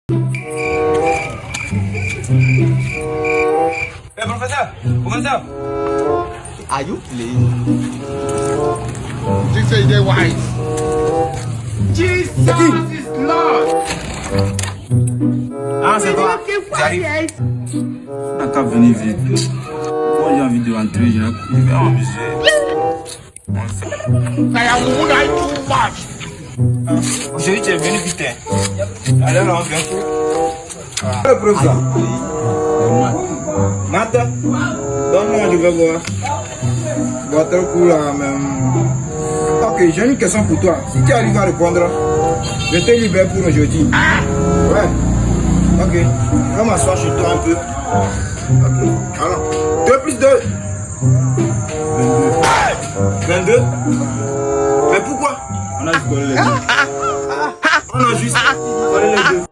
Hey, professeur. Are you playing? Think say they wise. Jesus is Lord. Ah, c'est toi. J'arrive. T'as qu'à venir vite. Moi j'ai envie de rentrer, je vais m'amuser. I am too much. Aujourd'hui, tu es venu vite. Allez, là, on vient. Le professeur. Matt, donne-moi, je vais voir. Votre coup là, même. Ok, j'ai une question pour toi. Si tu arrives à répondre, je te libère pour aujourd'hui. Ouais. Ok. Je vais m'asseoir chez toi un peu. Ok. Alors, 2 plus 2. 22. Mais pourquoi? On a juste collé les deux. On a juste collé les deux.